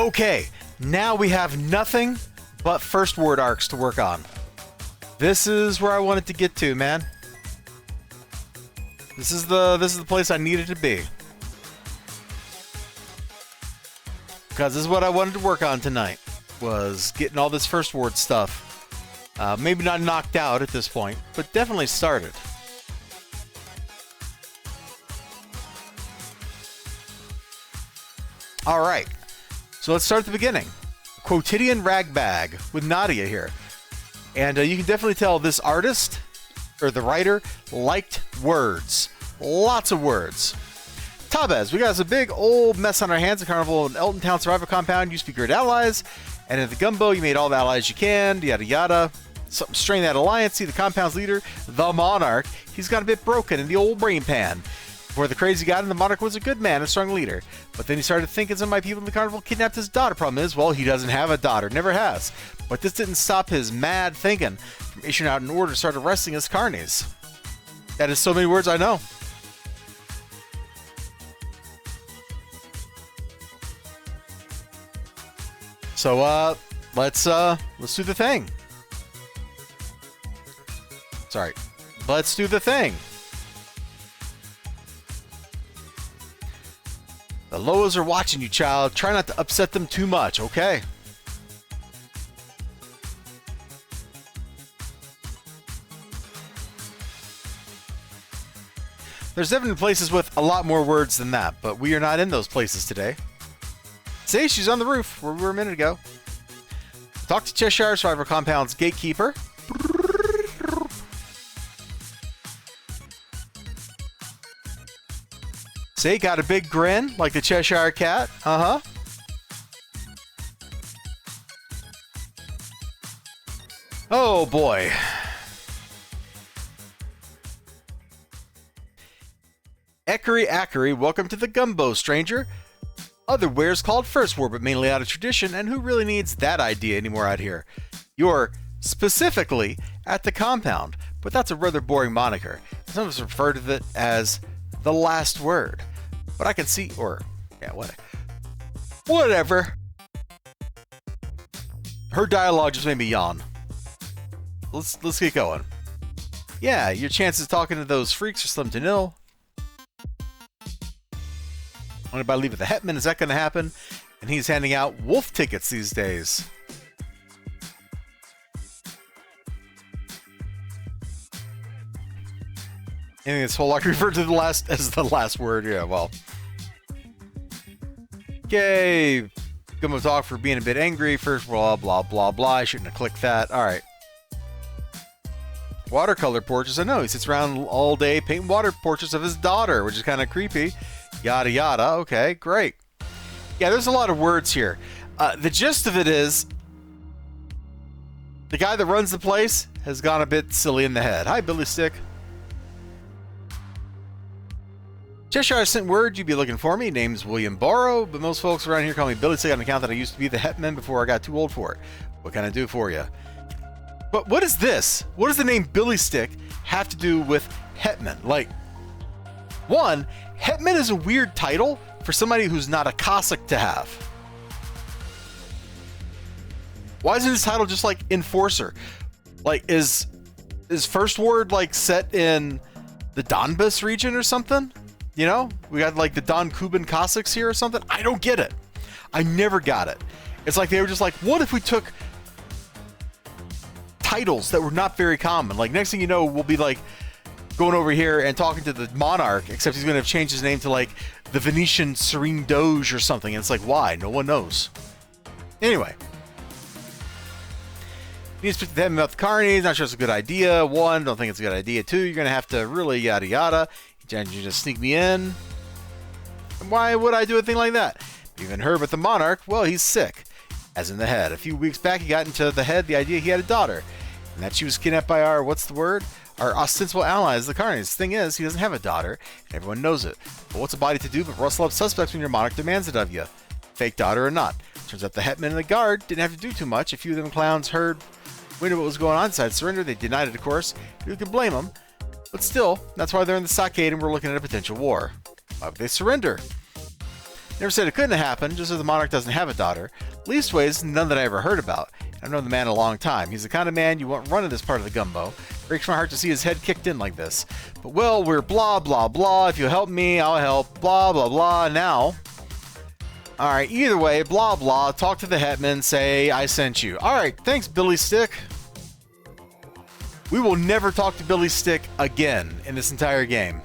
Okay, now we have nothing but first word arcs to work on. This is where I wanted to get to, man. This is the place I needed to be. Because this is what I wanted to work on tonight, was getting all this first word stuff. Maybe not knocked out at this point, but definitely started. Alright, so let's start at the beginning. Quotidian Ragbag with Nadia here. And you can definitely tell this artist, or the writer, liked words. Lots of words. Tabez, we got us a big old mess on our hands. The Carnival and Elton Town Survivor Compound used to be great allies. And in the Gumbo, you made all the allies you can, yada yada. Something strained that alliance. See the compound's leader, the Monarch. He's got a bit broken in the old brain pan. Before the crazy got him, the Monarch was a good man, a strong leader. But then he started thinking some of my people in the Carnival kidnapped his daughter. Problem is, well, he doesn't have a daughter, never has. But this didn't stop his mad thinking from issuing out an order to start arresting his carnies. That is so many words I know. So, let's do the thing. Sorry. Let's do the thing. The Loas are watching you, child. Try not to upset them too much, okay? There's definitely places with a lot more words than that, but we are not in those places today. See, she's on the roof where we were a minute ago. Talk to Cheshire Survivor Compound's gatekeeper. See, got a big grin like the Cheshire Cat. Uh-huh. Oh, boy. Ekari, welcome to the Gumbo, stranger. Other wares called first word, but mainly out of tradition, and who really needs that idea anymore out here? You're specifically at the compound, but that's a rather boring moniker. Some of us refer to it as the last word. But I can see, or, yeah, whatever. Her dialogue just made me yawn. Let's get going. Yeah, your chances of talking to those freaks are slim to nil. Anybody leave with the Hetman? Is that going to happen? And he's handing out wolf tickets these days. Anything this whole arc referred to as the last word. Yeah, well. Okay. Gumbo talk for being a bit angry. First, blah, blah, blah, blah. I shouldn't have clicked that. All right. Watercolor portraits. I know. He sits around all day painting water portraits of his daughter, which is kind of creepy. Yada, yada. Okay, great. Yeah, there's a lot of words here. The gist of it is the guy that runs the place has gone a bit silly in the head. Hi, Billy Stick. Cheshire sent word you'd be looking for me. Name's William Borrow, but most folks around here call me Billy Stick on account that I used to be the Hetman before I got too old for it. What can I do for you? But what is this? What does the name Billy Stick have to do with Hetman? Like, one, Hetman is a weird title for somebody who's not a Cossack to have. Why isn't his title just like Enforcer? Like, is first word like set in the Donbas region or something? You know, we got like the Don Kuban Cossacks here or something. I don't get it. I never got it. It's like they were just like, what if we took titles that were not very common? Like, next thing you know, we'll be like going over here and talking to the Monarch, except he's going to have changed his name to like the Venetian Serene Doge or something. And it's like, why? No one knows. Anyway. You need to speak to them about the carnies. Not sure it's a good idea. One, don't think it's a good idea. Two, you're going to have to really yada yada. You just sneak me in. Why would I do a thing like that? Even heard about the Monarch? Well, he's sick. As in the head. A few weeks back, he got into the head the idea he had a daughter. And that she was kidnapped by our, what's the word? Our ostensible allies, the carnies. The thing is, he doesn't have a daughter, and everyone knows it. But what's a body to do but rustle up suspects when your Monarch demands it of you? Fake daughter or not. Turns out the Hetman and the guard didn't have to do too much. A few of them clowns heard what was going on, decided to surrender. They denied it, of course. Who can blame them? But still, that's why they're in the stockade and we're looking at a potential war. Why would they surrender? Never said it couldn't happen, just that the monarch doesn't have a daughter. Leastways, none that I ever heard about. I've known the man a long time. He's the kind of man you won't run in this part of the gumbo. Breaks my heart to see his head kicked in like this. But well, we're blah blah blah. If you help me, I'll help. Blah blah blah. Now. Alright, either way, blah blah. Talk to the hetman, say I sent you. Alright, thanks, Billy Stick. We will never talk to Billy Stick again in this entire game.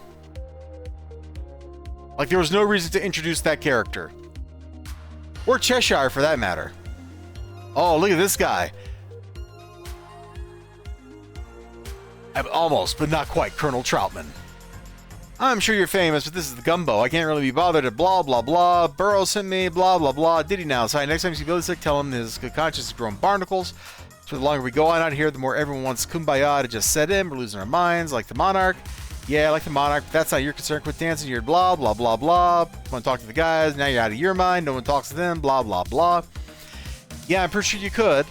Like, there was no reason to introduce that character. Or Cheshire, for that matter. Oh, look at this guy. Almost, but not quite, Colonel Troutman. I'm sure you're famous, but this is the gumbo. I can't really be bothered to blah, blah, blah. Burrow sent me, blah, blah, blah. Did he now? So next time you see Billy Stick, tell him his conscience has grown barnacles. So the longer we go on out here, the more everyone wants kumbaya to just set in. We're losing our minds, like the monarch. Yeah, like the monarch, but that's not your concern. Quit dancing, you're blah, blah, blah, blah. Want to talk to the guys, now you're out of your mind. No one talks to them, blah, blah, blah. Yeah, I'm pretty sure you could.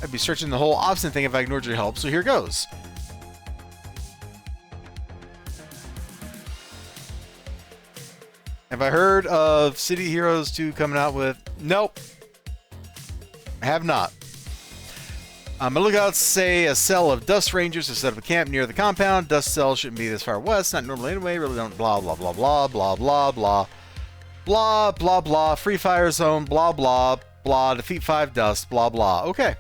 I'd be searching the whole obstinate thing if I ignored your help, so here goes. Have I heard of City Heroes 2 coming out with... Nope. I have not. On my lookout, say a cell of Dust Rangers to set up a camp near the compound. Dust cells shouldn't be this far west. Not normally anyway. Really don't blah, blah, blah, blah, blah, blah, blah. Blah, blah, blah. Free fire zone, blah, blah, blah. Defeat 5 dust, blah, blah. Okay.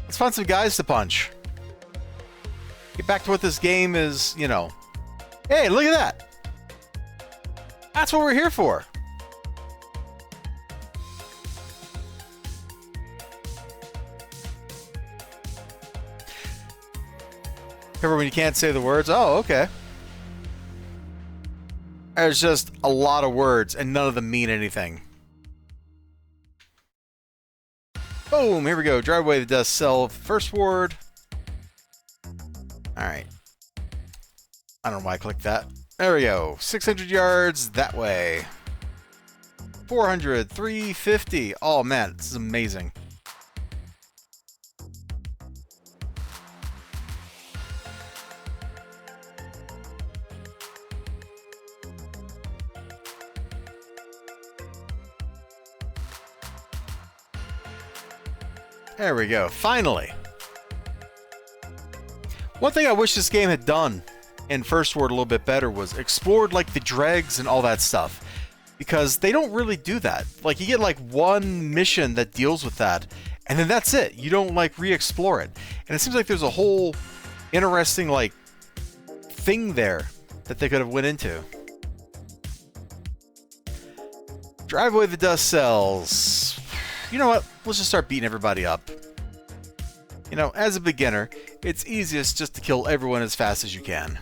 Let's find some guys to punch. Get back to what this game is, you know. Hey, look at that. That's what we're here for. Cover when you can't say the words. Oh, okay. There's just a lot of words, and none of them mean anything. Boom, here we go. Drive away the dust cell. First ward. Alright. I don't know why I clicked that. There we go. 600 yards that way. 400, 350. Oh, man, this is amazing. There we go. Finally. One thing I wish this game had done in First Ward a little bit better was explored like the dregs and all that stuff. Because they don't really do that. Like, you get like one mission that deals with that, and then that's it. You don't like re-explore it. And it seems like there's a whole interesting like thing there that they could have went into. Drive away the dust cells. You know what? Let's just start beating everybody up. You know, as a beginner, it's easiest just to kill everyone as fast as you can.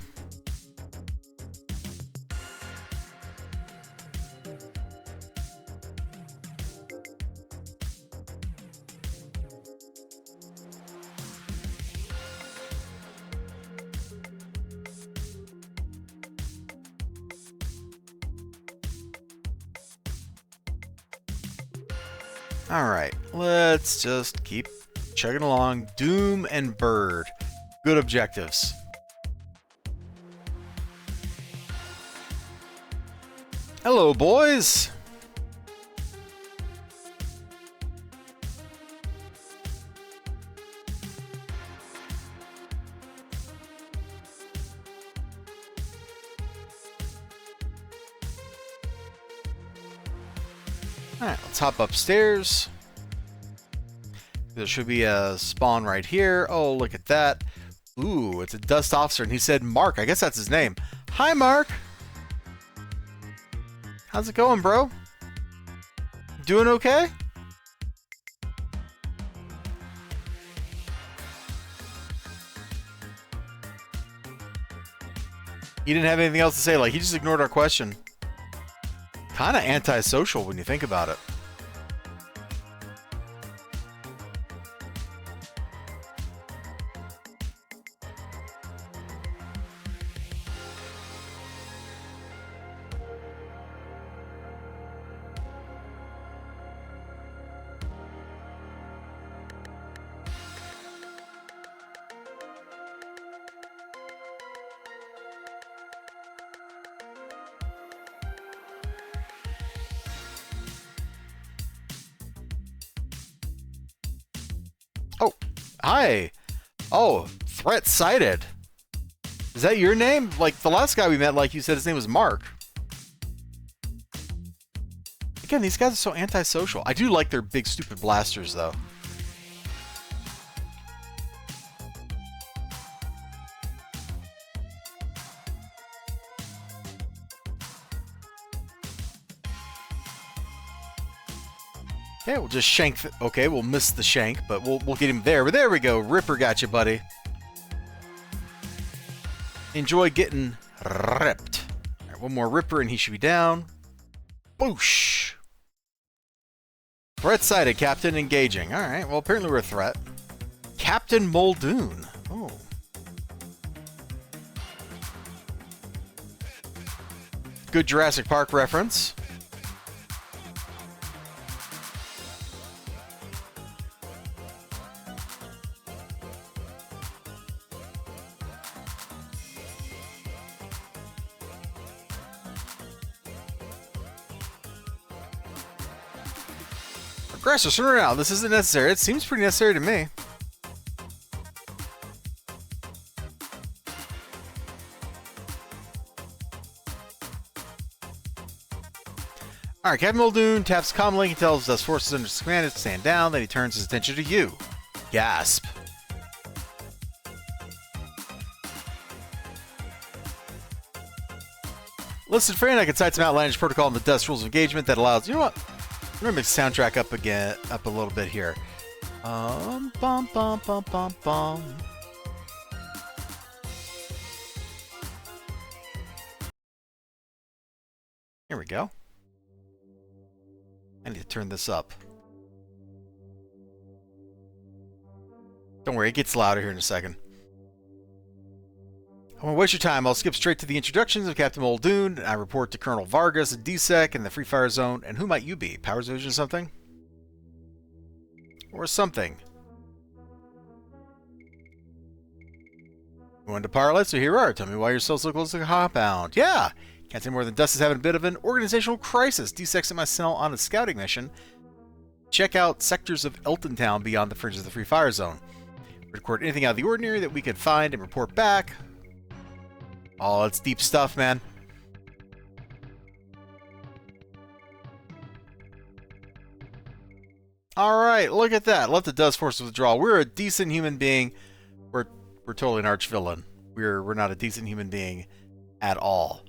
Alright, let's just keep chugging along. Doom and Bird. Good objectives. Hello, boys! Alright, let's hop upstairs. There should be a spawn right here. Oh, look at that. Ooh, it's a dust officer, and he said Mark. I guess that's his name. Hi, Mark! How's it going, bro? Doing okay? He didn't have anything else to say. Like, he just ignored our question. Kind of antisocial when you think about it. Hi. Oh, threat sighted. Is that your name? Like, the last guy we met, like you said, his name was Mark. Again, these guys are so antisocial. I do like their big, stupid blasters, though. Okay, we'll just shank. Okay, we'll miss the shank, but we'll get him there. But there we go. Ripper got you, buddy. Enjoy getting ripped. All right, one more Ripper, and he should be down. Boosh. Threat sighted, Captain. Engaging. All right. Well, apparently we're a threat. Captain Muldoon. Oh. Good Jurassic Park reference. Aggressor, surrender now. This isn't necessary. It seems pretty necessary to me. Alright, Captain Muldoon taps comlink and tells us forces under his command to stand down. Then he turns his attention to you. Gasp. Listen, friend, I can cite some outlandish protocol in the Dust Rules of Engagement that allows... You know what? I'm gonna mix the soundtrack up again, up a little bit here. Bum bum bum bum. Here we go. I need to turn this up. Don't worry, it gets louder here in a second. I won't waste your time. I'll skip straight to the introductions of Captain Muldoon. I report to Colonel Vargas and DSEC in the Free Fire Zone. And who might you be? Powers Vision or something? Or something. You wanted to parlay, so here you are. Tell me why you're still so close to a compound. Yeah! Can't say more than Dust is having a bit of an organizational crisis. DSEC's at my cell on a scouting mission. Check out sectors of Eltontown beyond the fringes of the Free Fire Zone. Record anything out of the ordinary that we could find and report back. Oh, it's deep stuff, man. Alright, look at that. Let the Dust Forces withdraw. We're a decent human being. We're totally an arch villain. We're not a decent human being at all.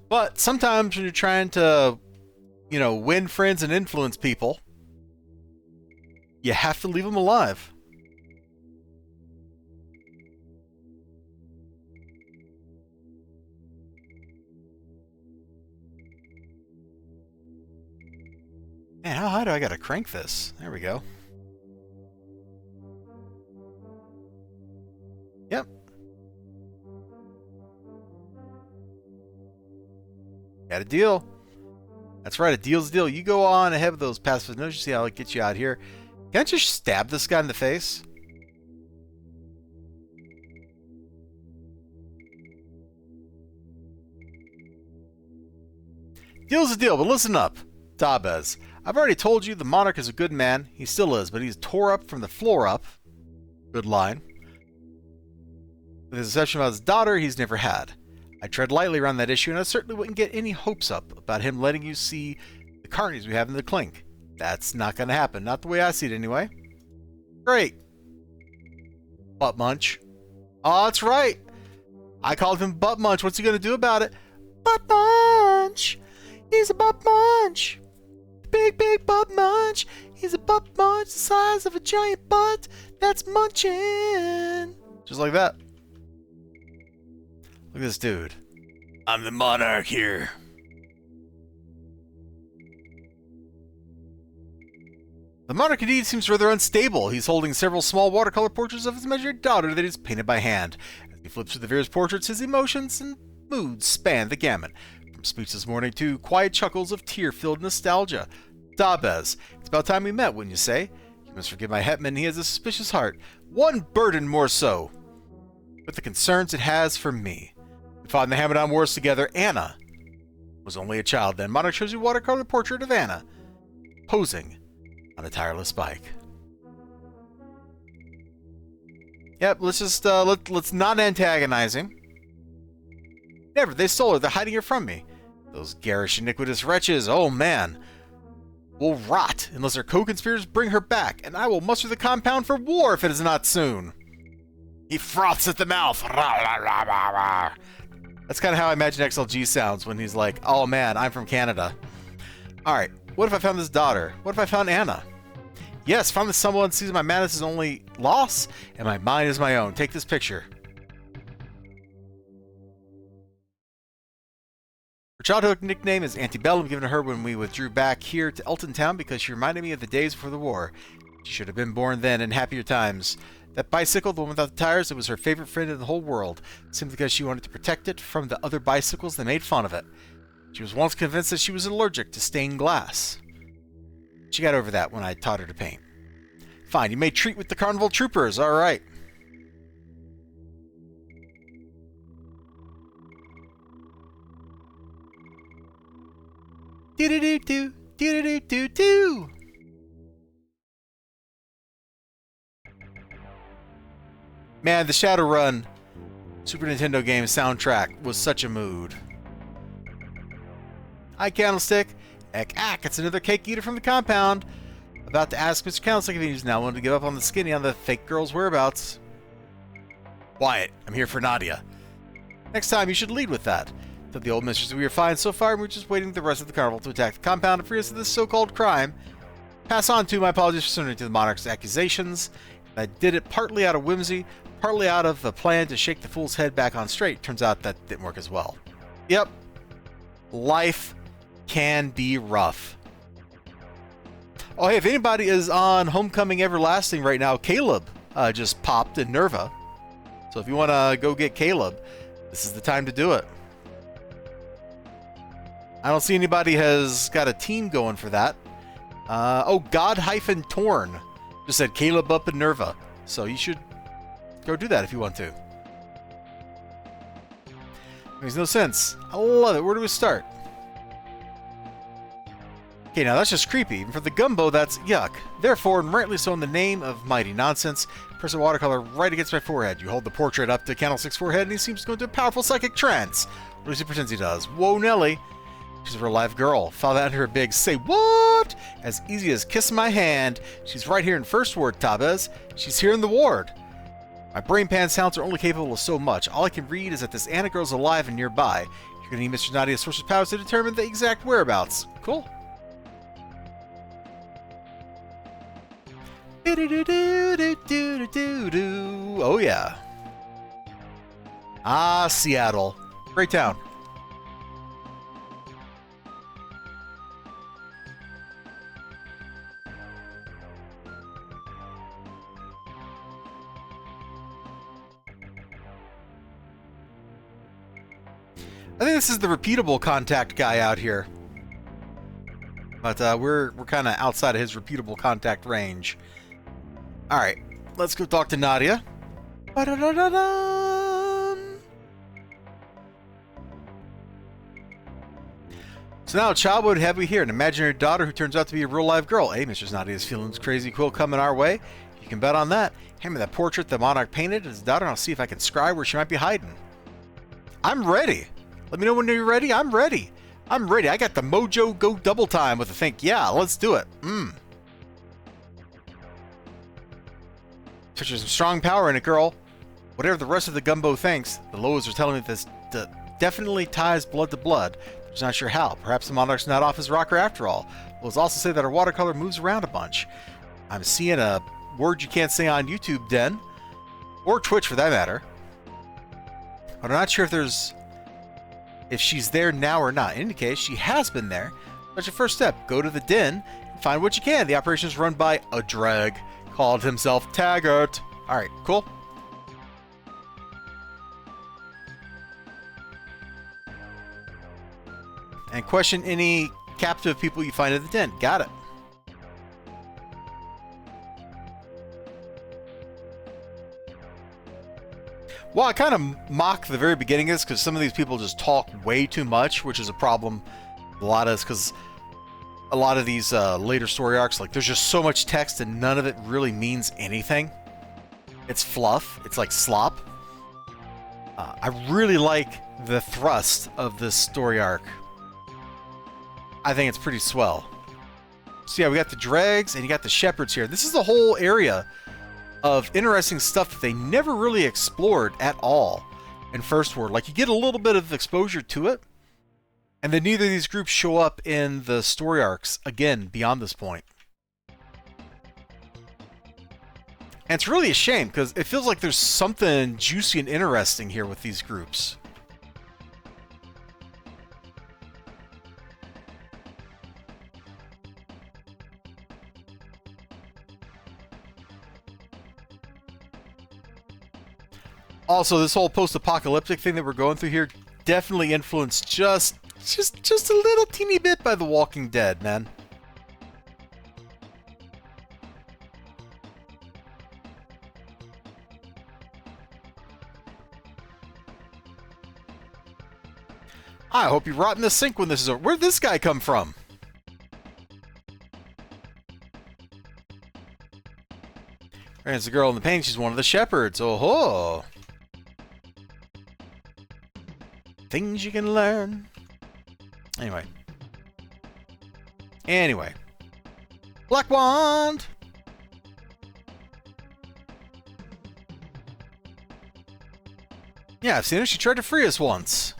But sometimes when you're trying to, you know, win friends and influence people, you have to leave them alive. Man, how high do I gotta crank this? There we go. Yep. Got a deal. That's right, a deal's a deal. You go on ahead of those passive notions. See how it gets you out here. Can't I just stab this guy in the face? Deal's a deal, but listen up. Tabez. I've already told you the monarch is a good man. He still is, but he's tore up from the floor up. Good line. With his exception of his daughter, he's never had. I tread lightly around that issue, and I certainly wouldn't get any hopes up about him letting you see the carnage we have in the clink. That's not going to happen. Not the way I see it, anyway. Great. Butt munch. Oh, that's right. I called him butt munch. What's he going to do about it? Butt munch. He's a butt munch. Big, big butt munch. He's a butt munch the size of a giant butt that's munching. Just like that. Look at this dude. I'm the monarch here. The monarch indeed seems rather unstable. He's holding several small watercolor portraits of his imaginary daughter that he's painted by hand. As he flips through the various portraits, his emotions and moods span the gamut. From speech this morning to quiet chuckles of tear-filled nostalgia. Tabez, it's about time we met, wouldn't you say? You must forgive my hetman, he has a suspicious heart. One burden more so. With the concerns it has for me. We fought in the Hamadan Wars together. Anna was only a child then. Monarch shows you watercolor portrait of Anna. posing on a tireless bike. Yep, let's just, let's not antagonize him. Never, they stole her, they're hiding her from me. Those garish, iniquitous wretches, oh man, will rot unless their co-conspirators bring her back, and I will muster the compound for war if it is not soon. He froths at the mouth. That's kind of how I imagine XLG sounds when he's like, oh man, I'm from Canada. Alright, what if I found this daughter? What if I found Anna? Yes, finally someone sees my madness is only loss, and my mind is my own. Take this picture. Her childhood nickname is Antebellum, given to her when we withdrew back here to Elton Town because she reminded me of the days before the war. She should have been born then in happier times. That bicycle, the one without the tires, it was her favorite friend in the whole world, simply because she wanted to protect it from the other bicycles that made fun of it. She was once convinced that she was allergic to stained glass. She got over that when I taught her to paint. Fine, you may treat with the carnival troopers, alright. Do-do-do-do, do-do-do-do-do. Man, the Shadowrun Super Nintendo game soundtrack was such a mood. Hi, Candlestick. Eck, it's another cake eater from the compound. About to ask Mr. Candlestick if he's now willing to give up on the skinny on the fake girl's whereabouts. Quiet, I'm here for Nadia. Next time, you should lead with that. Tell the old mistress we are fine so far, and we're just waiting the rest of the carnival to attack the compound and free us of this so-called crime. Pass on to my apologies for surrendering to the monarch's accusations. I did it partly out of whimsy, partly out of the plan to shake the fool's head back on straight. Turns out that didn't work as well. Yep. Life can be rough. Oh, hey, if anybody is on Homecoming Everlasting right now, Caleb just popped in Nerva. So if you want to go get Caleb, this is the time to do it. I don't see anybody has got a team going for that. Oh, God-Torn just said Caleb up in Nerva. So you should go do that if you want to. Makes no sense. I love it. Where do we start? Okay, now that's just creepy. Even for the gumbo, that's yuck. Therefore, and rightly so in the name of mighty nonsense, press a watercolor right against my forehead. You hold the portrait up to Candlestick's forehead, and he seems to go into a powerful psychic trance. Or at least he pretends he does. Whoa, Nelly. She's a real live girl. Follow that into her big say what? As easy as kiss my hand. She's right here in First Ward, Tabez. She's here in the ward. My brain pan sounds are only capable of so much. All I can read is that this Anna girl's alive and nearby. You're going to need Mr. Nadia's source of powers to determine the exact whereabouts. Cool. Oh yeah. Ah, Seattle. Great town. I think this is the repeatable contact guy out here. But we're kind of outside of his repeatable contact range. Alright, let's go talk to Nadia. So now, child, what have we here? An imaginary daughter who turns out to be a real live girl. Hey, Mrs. Nadia's feeling crazy quill coming our way. You can bet on that. Hand me that portrait the monarch painted as his daughter, and I'll see if I can scry where she might be hiding. I'm ready. Let me know when you're ready. I'm ready. I'm ready. I got the mojo go double time with a think. Yeah, let's do it. Such some strong power in it, girl. Whatever the rest of the gumbo thinks, the Loas are telling me this definitely ties blood to blood. Just not sure how. Perhaps the monarch's not off his rocker after all. Loas also say that her watercolor moves around a bunch. I'm seeing a word you can't say on YouTube, Den. Or Twitch, for that matter. But I'm not sure if she's there now or not. In any case, she has been there. That's your first step. Go to the den and find what you can. The operation is run by a drag. Called himself Taggart. Alright, cool. And question any captive people you find in the den. Got it. Well, I kind of mock the very beginning of this because some of these people just talk way too much, which is a problem. A lot of us, because a lot of these later story arcs, like there's just so much text and none of it really means anything. It's fluff. It's like slop. I really like the thrust of this story arc. I think it's pretty swell. So yeah, we got the dregs and you got the shepherds here. This is the whole area of interesting stuff that they never really explored at all in First Word. Like, you get a little bit of exposure to it, and then neither of these groups show up in the story arcs again beyond this point. And it's really a shame, because it feels like there's something juicy and interesting here with these groups. Also, this whole post-apocalyptic thing that we're going through here definitely influenced just a little teeny bit by The Walking Dead, man. I hope you rot in the sink when this is over. Where'd this guy come from? There's the girl in the painting. She's one of the shepherds. Oh ho! Things you can learn. Anyway. Black Wand! Yeah, I've seen her. She tried to free us once.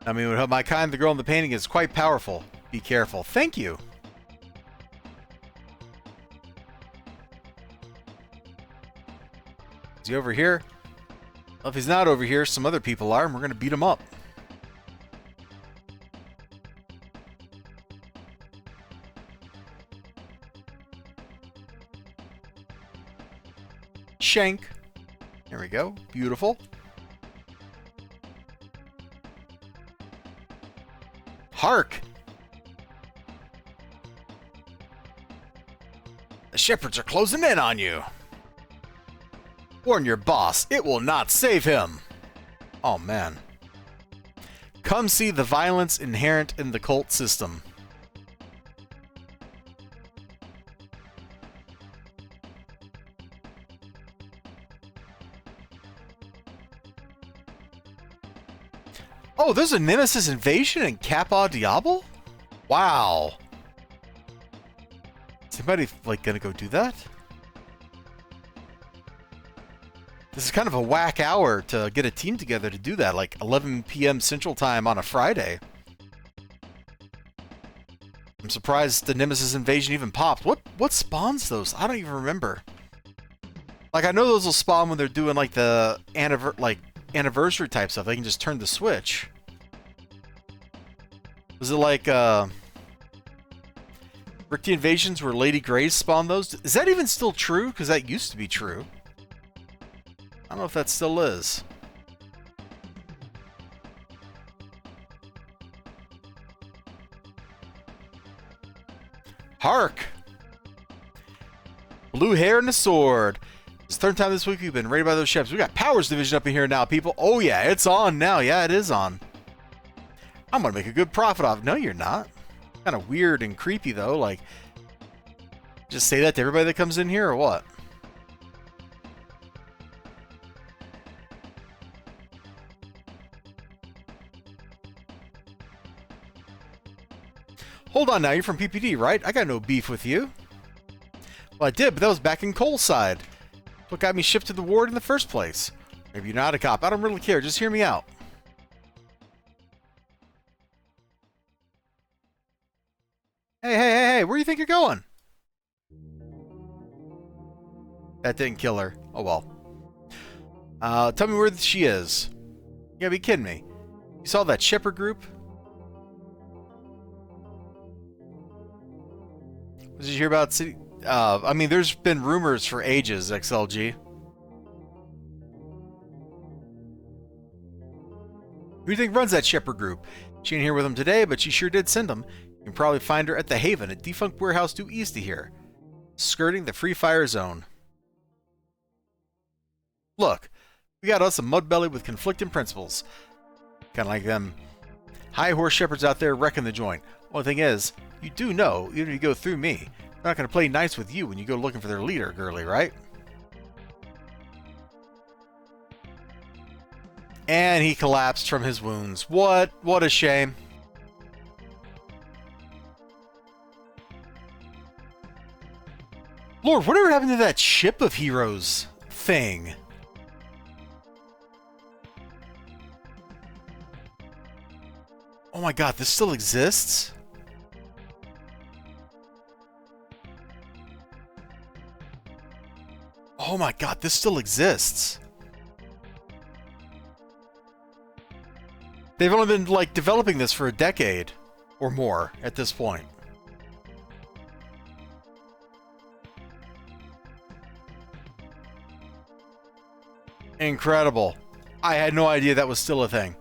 I mean, with my kind, the girl in the painting is quite powerful. Be careful. Thank you. Is he over here? Well, if he's not over here, some other people are, and we're going to beat him up. Shank. There we go. Beautiful. Hark! The shepherds are closing in on you. Warn your boss, it will not save him. Oh man. Come see the violence inherent in the cult system. Oh, there's a Nemesis invasion in Kappa Diablo? Wow. Is anybody, like, gonna go do that? This is kind of a whack hour to get a team together to do that, like 11 p.m. Central Time on a Friday. I'm surprised the Nemesis invasion even popped. What spawns those? I don't even remember. Like, I know those will spawn when they're doing, like, the anniversary type stuff. They can just turn the switch. Was it like Brick the Invasions where Lady Grays spawned those? Is that even still true? Because that used to be true. I don't know if that still is. Hark! Blue hair and a sword. It's the third time this week we've been raided by those shepherds. We got Powers Division up in here now, people. Oh yeah, it's on now. Yeah, it is on. I'm gonna make a good profit off. No, you're not. Kind of weird and creepy though. Like, just say that to everybody that comes in here, or what? Hold on now, you're from PPD, right? I got no beef with you. Well, I did, but that was back in Coleside. What got me shipped to the ward in the first place. Maybe you're not a cop. I don't really care. Just hear me out. Hey, where do you think you're going? That didn't kill her. Oh well. Tell me where she is. You gotta be kidding me. You saw that shepherd group? Did you hear about city? I mean, there's been rumors for ages, XLG. Who do you think runs that shepherd group? She ain't here with him today, but she sure did send him. You can probably find her at the Haven, a defunct warehouse due east of here, skirting the Free Fire Zone. Look, we got us a mudbelly with conflicting principles. Kind of like them high horse shepherds out there wrecking the joint. Only thing is, you do know, even if you go through me, they're not going to play nice with you when you go looking for their leader, girly, right? And he collapsed from his wounds. What a shame. Lord, whatever happened to that ship of heroes thing? Oh my god, this still exists? Oh my god, this still exists. They've only been, like, developing this for a decade or more at this point. Incredible. I had no idea that was still a thing.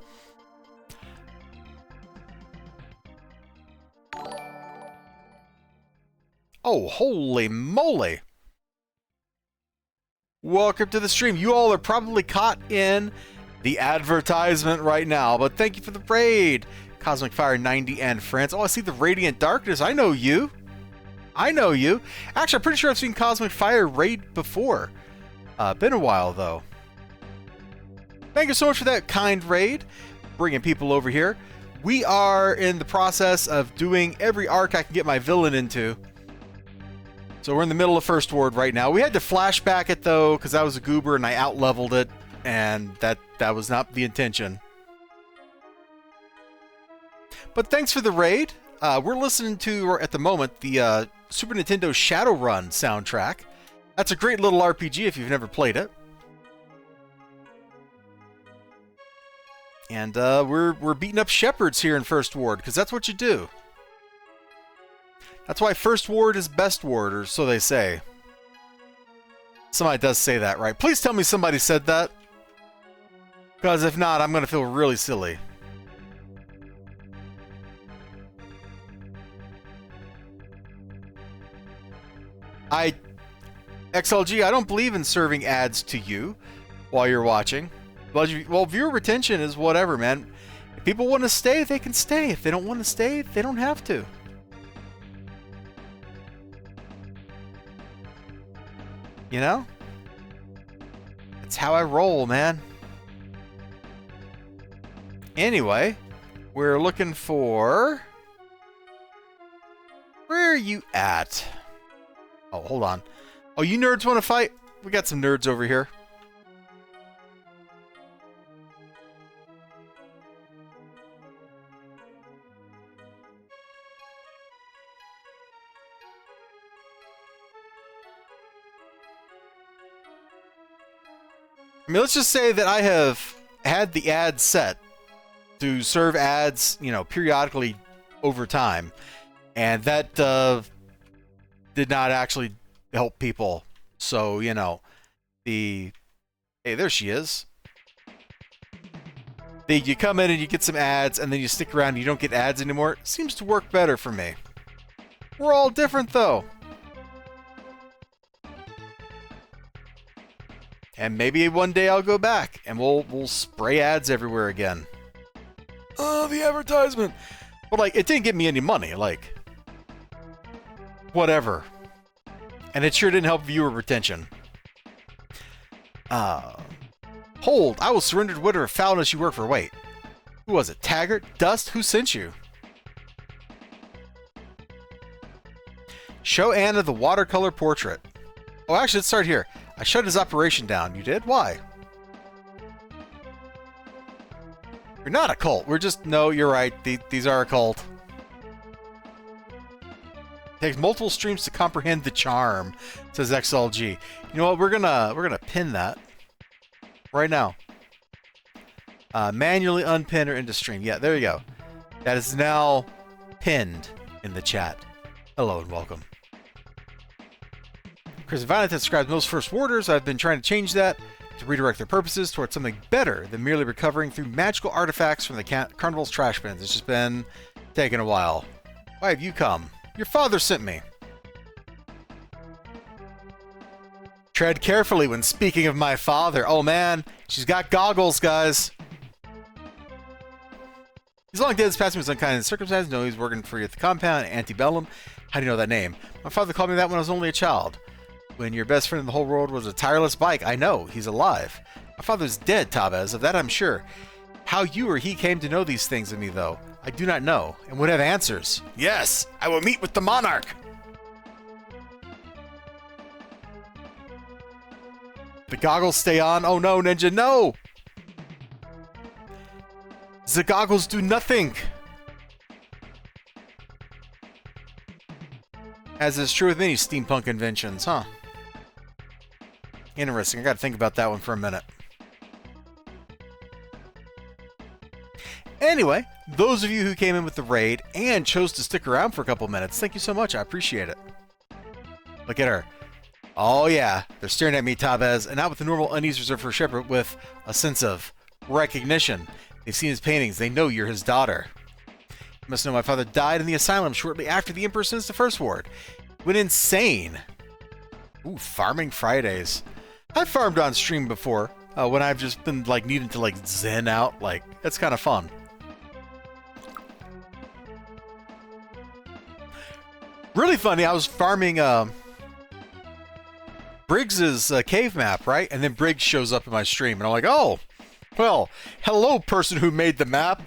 Oh, holy moly. Welcome to the stream. You all are probably caught in the advertisement right now, but thank you for the raid. Cosmic Fire 90 and friends. Oh, I see the Radiant Darkness. I know you. I know you. Actually, I'm pretty sure I've seen Cosmic Fire raid before. Been a while, though. Thank you so much for that kind raid. Bringing people over here. We are in the process of doing every arc I can get my villain into. So we're in the middle of First Ward right now. We had to flashback it, though, because I was a goober and I out-leveled it. And that was not the intention. But thanks for the raid. We're listening to, at the moment, the Super Nintendo Shadowrun soundtrack. That's a great little RPG if you've never played it. And we're beating up shepherds here in First Ward, because that's what you do. That's why First Ward is best ward, or so they say. Somebody does say that, right? Please tell me somebody said that. Because if not, I'm going to feel really silly. XLG, I don't believe in serving ads to you while you're watching. Well, viewer retention is whatever, man. If people want to stay, they can stay. If they don't want to stay, they don't have to. You know? That's how I roll, man. Anyway, we're looking for... Where are you at? Oh, hold on. Oh, you nerds want to fight? We got some nerds over here. I mean, let's just say that I have had the ad set to serve ads, you know, periodically over time. And that did not actually help people. So, you know, Hey, there she is. You come in and you get some ads, and then you stick around and you don't get ads anymore. It seems to work better for me. We're all different, though. And maybe one day I'll go back, and we'll spray ads everywhere again. Oh, the advertisement! But, like, it didn't get me any money, like... Whatever. And it sure didn't help viewer retention. Hold, I will surrender to whatever foulness you work for. Wait. Who was it? Taggart? Dust? Who sent you? Show Anna the watercolor portrait. Oh, actually, let's start here. I shut his operation down. You did? Why? You're not a cult. We're just... No, you're right. These are a cult. It takes multiple streams to comprehend the charm, says XLG. You know what? We're gonna pin that right now. Manually unpin or into stream. Yeah, there you go. That is now pinned in the chat. Hello and welcome. Chris Violent describes most first warders. I've been trying to change that. to redirect their purposes towards something better than merely recovering through magical artifacts from the carnival's trash bins. It's just been taking a while. Why have you come? Your father sent me. Tread carefully when speaking of my father. Oh man, she's got goggles, guys. He's long dead. His passing was unkind circumstances. No, he's working for you at the compound, Antebellum. How do you know that name? My father called me that when I was only a child. When your best friend in the whole world was a tireless bike. I know, he's alive. My father's dead, Tabez, of that I'm sure. How you or he came to know these things of me, though, I do not know, and would have answers. Yes, I will meet with the monarch. The goggles stay on. Oh no, Ninja, no! The goggles do nothing. As is true with many steampunk inventions, huh? Interesting. I gotta think about that one for a minute. Anyway, those of you who came in with the raid and chose to stick around for a couple minutes, thank you so much. I appreciate it. Look at her. Oh yeah, they're staring at me, Tabez, and not with the normal unease reserved for a shepherd, with a sense of recognition. They've seen his paintings. They know you're his daughter. You must know my father died in the asylum shortly after the Emperor sent the First Ward. He went insane. Ooh, farming Fridays. I've farmed on stream before, when I've just been, like, needing to, like, zen out. Like, that's kind of fun. Really funny, I was farming, Briggs's cave map, right? And then Briggs shows up in my stream, and I'm like, oh, well, hello, person who made the map.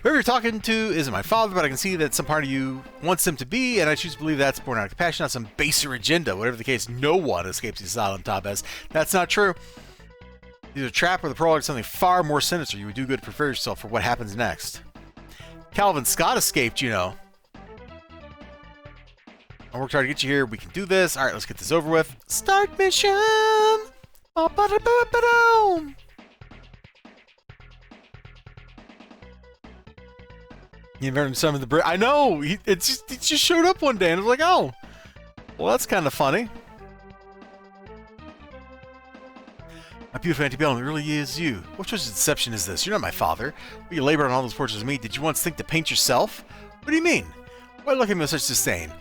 Whoever you're talking to isn't my father, but I can see that some part of you wants him to be, and I choose to believe that's born out of compassion, not some baser agenda. Whatever the case, no one escapes the asylum, Tabez. That's not true. Either a trap or the prologue is something far more sinister. You would do good to prepare yourself for what happens next. Calvin Scott escaped, you know. I worked hard to get you here. We can do this. All right, let's get this over with. Start mission. You invented some of the I know. It just showed up one day, and I was like, oh, well, that's kind of funny. My beautiful Antebellum, it really is you. What sort of deception is this? You're not my father. Well, you labored on all those portraits with me. Did you once think to paint yourself? What do you mean? Why look at me with such disdain?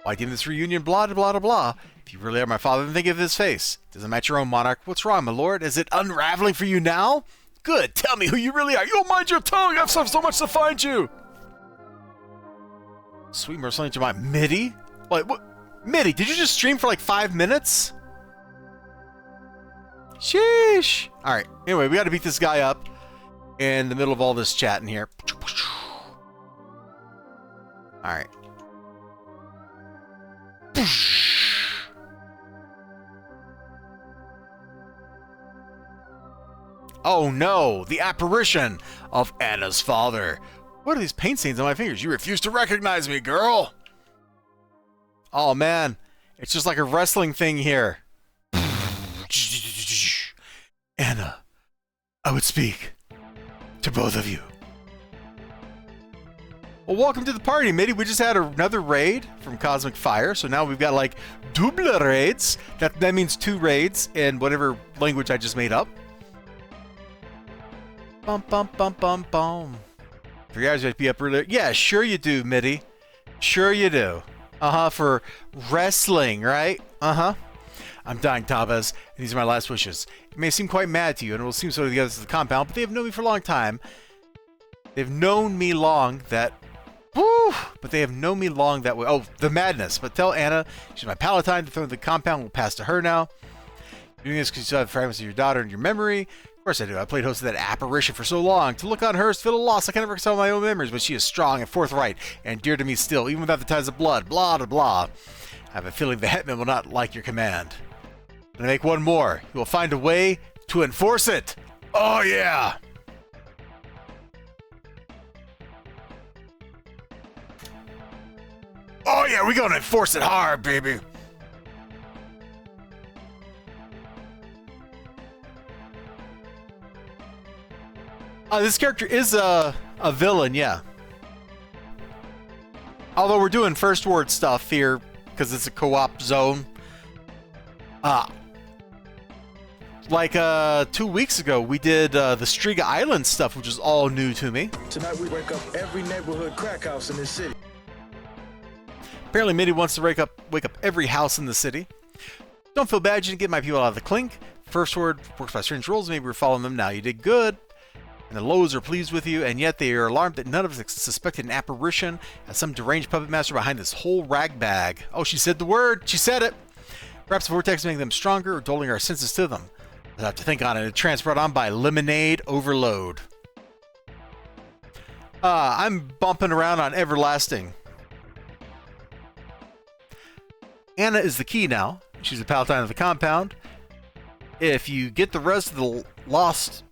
Why deem this reunion blah, blah, blah, blah? If you really are my father, then think of his face. Doesn't match your own monarch. What's wrong, my lord? Is it unraveling for you now? Good. Tell me who you really are. You'll mind your tongue. I've so much to find you. Sweet mercy to my Mitty? What? Mitty, did you just stream for like 5 minutes? Sheesh. Alright, anyway, we gotta beat this guy up in the middle of all this chatting here. Alright. Oh no, the apparition of Anna's father. What are these paint stains on my fingers? You refuse to recognize me, girl. Oh man, it's just like a wrestling thing here. Anna, I would speak to both of you. Well, welcome to the party, matey. We just had another raid from Cosmic Fire, so now we've got like double raids. That means 2 raids in whatever language I just made up. Bum bum bum bum bum. 3 hours, you have to be up earlier. Yeah, sure you do, Mitty. Sure you do. For wrestling, right? I'm dying, Tabez, and these are my last wishes. It may seem quite mad to you, and it will seem so to the others of the compound, but they have known me for a long time. They've known me long that... Woo! But they have known me long that way. Oh, the madness. But tell Anna, she's my palatine. The throne of the compound will pass to her now. Doing this because you still have fragments of your daughter in your memory. Of course I do. I played host of that apparition for so long. To look on her is to feel a loss. I can never reconcile my own memories, but she is strong and forthright and dear to me still, even without the ties of blood. Blah, blah, blah. I have a feeling the Hetman will not like your command. And I make one more. You will find a way to enforce it. Oh, yeah. Oh, yeah, we're going to enforce it hard, baby. This character is a villain, yeah. Although we're doing First Ward stuff here because it's a co-op zone. Like 2 weeks ago, we did the Striga Island stuff, which is all new to me. Tonight we wake up every neighborhood crack house in this city. Apparently, Mitty wants to wake up every house in the city. Don't feel bad, you didn't get my people out of the clink. First word works by strange rules. Maybe we're following them now. You did good. And the Lows are pleased with you, and yet they are alarmed that none of us suspected an apparition as some deranged puppet master behind this whole Ragbag. Oh, she said the word. She said it. Perhaps the vortex making them stronger or dulling our senses to them. I'll have to think on it. Transport on by lemonade overload. I'm bumping around on everlasting. Anna is the key now. She's a palatine of the compound. If you get the rest of the last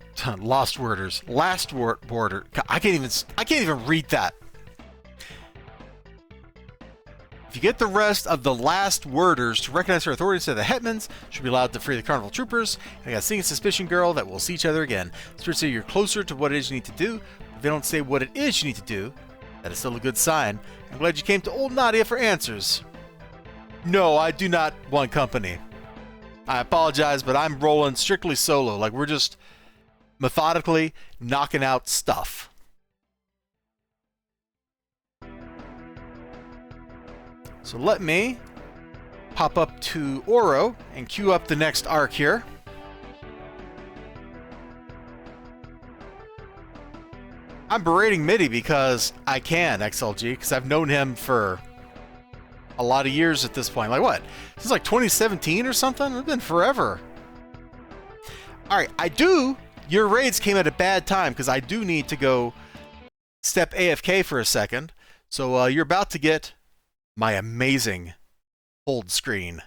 border. I can't even read that. If you get the rest of the last worders to recognize her authority instead of the hetmans, she'll be allowed to free the carnival troopers. And I got a singing suspicion girl that we'll see each other again. Spirits say you're closer to what it is you need to do. If they don't say what it is you need to do, that is still a good sign. I'm glad you came to old Nadia for answers. No, I do not want company. I apologize, but I'm rolling strictly solo. Like, we're just methodically knocking out stuff. So let me pop up to Oro and queue up the next arc here. I'm berating Mitty because I can, XLG, because I've known him for a lot of years at this point. Like what? This is like 2017 or something? It's been forever. Alright, your raids came at a bad time because I do need to go step AFK for a second. So you're about to get my amazing hold screen.